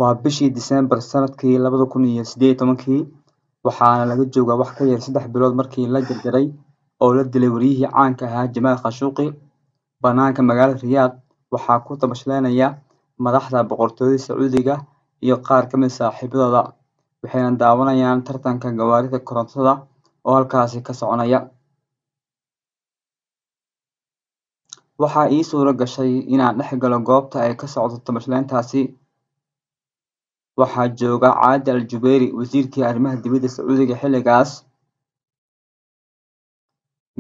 waa bishii December sanadkii 2018 waxaana laga joogaa wax ka yar 3 bilood markii la jarjaray oo la dilay wariyihii caanka ahaa Jamaal Khashoggi banaanka magaalada Riyadh waxaa ku tamashleynaya madaxda Boqortooyada Sacuudiga iyo qaar ka mid saaxiibadooda waxayna daawanayaan tartanka gawaarida korontada oo halkaasi ka soconaya waxaa ii suura gashay inaan dhex galo goobta ay ka socoto tamashleentaasi waxaa jooga Caadi Al-Jubeeri wasiirkii arrimaha dibadda Sacuudiga xilligaas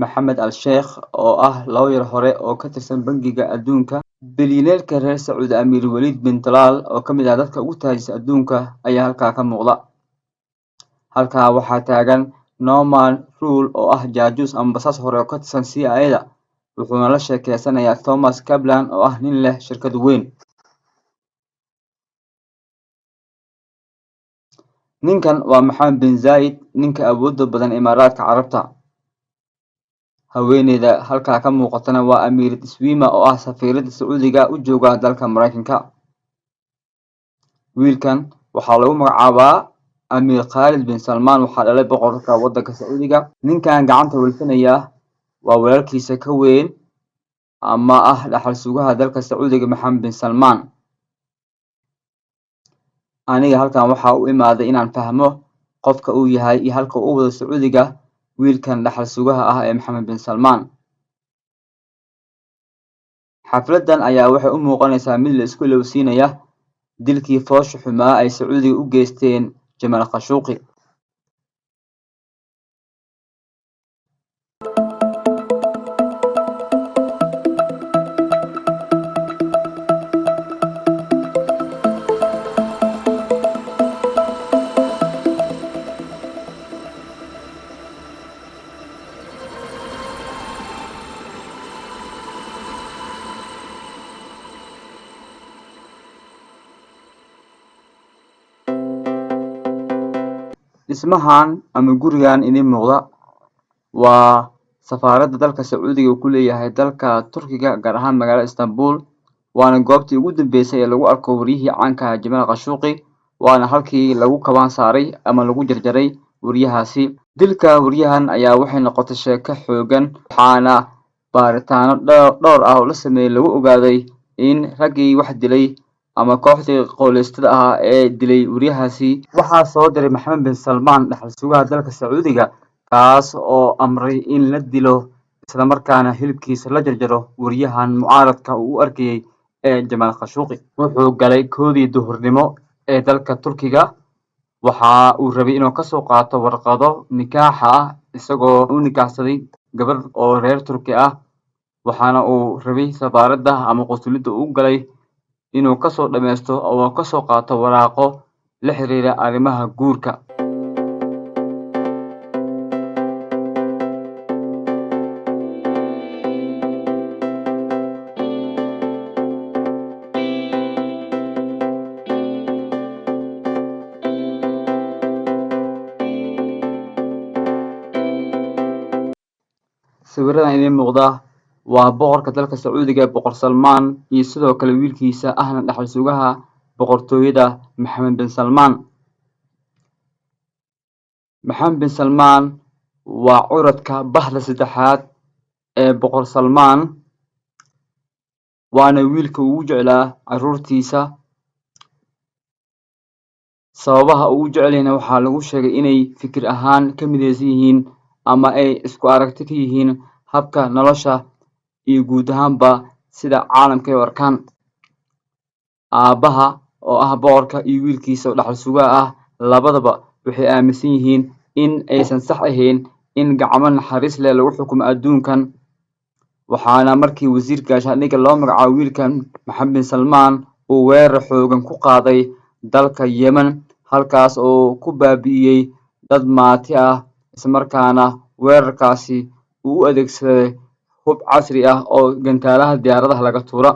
Maxamed Al-Sheikh oo ah lawyer hore oo ka tirsan bangiga adduunka bilyaneerka reer Sacuudi Amiir Waliid bin Talal oo ka mid ah dadka ugu taajirsan adduunka ayaa halkaa ka muuqda halkaa waxaa taagan Norman Rule oo ah jaajuus ama basaas hore oo ka tirsan CIA-da wuxuuna la sheekeysanayaa Thomas Kaplan oo ah nin leh shirkad weyn ninkan waa Maxamed bin Zayed ninka awoodda badan Imaaraadka Carabta haweeneyda halkaa ka muuqatana waa Amiirad Iswiima oo ah safiiradda Sacuudiga u jooga dalka Mareykanka wiilkan waxaa lagu magacaabaa Amiir Khalid bin Salman waxaa dhalay boqorka waddanka Sacuudiga ninkan gacanta wilsanaya waa walaalkiisa ka weyn ama ah dhaxal sugaha dalka Sacuudiga Maxamed bin Salman aniga halkan waxaa u imaaday inaan fahmo qofka uu yahay iyo halka uu wado Sacuudiga wiilkan dhaxal sugaha ah ee Maxamed bin Salman xafladan ayaa waxay u muuqanaysaa mid la isku ilowsiinaya dilkii foosha xumaa ay Sacuudiga u geysteen Jamaal Khashoggi dhismahan ama gurigan idin muuqda waa safaaradda dalka Sacuudiga uu ku leeyahay dalka Turkiga gaar ahaan magaalada Istanbul waana goobtii ugu dambeysay ee lagu arko wariyihii caanka ah Jamaal Khashoggi waana halkii lagu kabaan saaray ama lagu jarjaray wariyahaasi dilka wariyahan ayaa waxay noqotay sheeko xoogan waxaana baaritaano dhowr ah oo la sameeyay lagu ogaaday in raggii wax dilay ama kooxdii qowleystada ah ee dilay wariyahaasi waxaa soo diray Maxamed bin Salman dhaxal sugaha dalka Sacuudiga kaas oo amray in la dilo isla markaana hilibkiisa la jarjaro wariyahan mucaaradka uu u arkayay ee Jamaal Khashoggi wuxuu galay koodii duhurnimo ee dalka Turkiga waxa uu rabay inuu ka soo qaato warqado nikaaxa ah isagoo u nikaxsaday gabar oo reer Turki ah waxaana uu rabay safaaradda ama qunsuliyadda uu galay inuu ka soo dhameysto oo ka soo qaato waraaqo la xiriira arrimaha guurka sawiradan idin muuqda waa boqorka dalka Sacuudiga Boqor Salman iyo sidoo kale wiilkiisa ahna dhaxal sugaha boqortooyada Maxamed bin Salman Maxamed bin Salman waa curadka bahda saddexaad ee Boqor Salman waana wiilka ugu jeclaa caruurtiisa sababaha uu jecelina waxaa lagu sheegay inay fikir ahaan ka midaysan yihiin ama ay isku aragti ka yihiin habka nolosha iyo guud ahaanba sida caalamka ay arkaan aabaha oo ah boqorka iyo wiilkiisa oo dhaxal sugaha ah labadaba waxay aaminsan yihiin in aysan sax ahayn in gacmo naxariis leh lagu xukumo adduunkan waxaana markii wasiirka gaashaandhigga loo magacaabo wiilkan Maxamed bin Salman uu weerar xoogan ku qaaday dalka Yemen halkaas oo ku baabi'iyay dad maati ah isla markaana weerarkaasi uu u adeegsaday hub casri ah oo gantaalaha diyaaradaha laga tuuro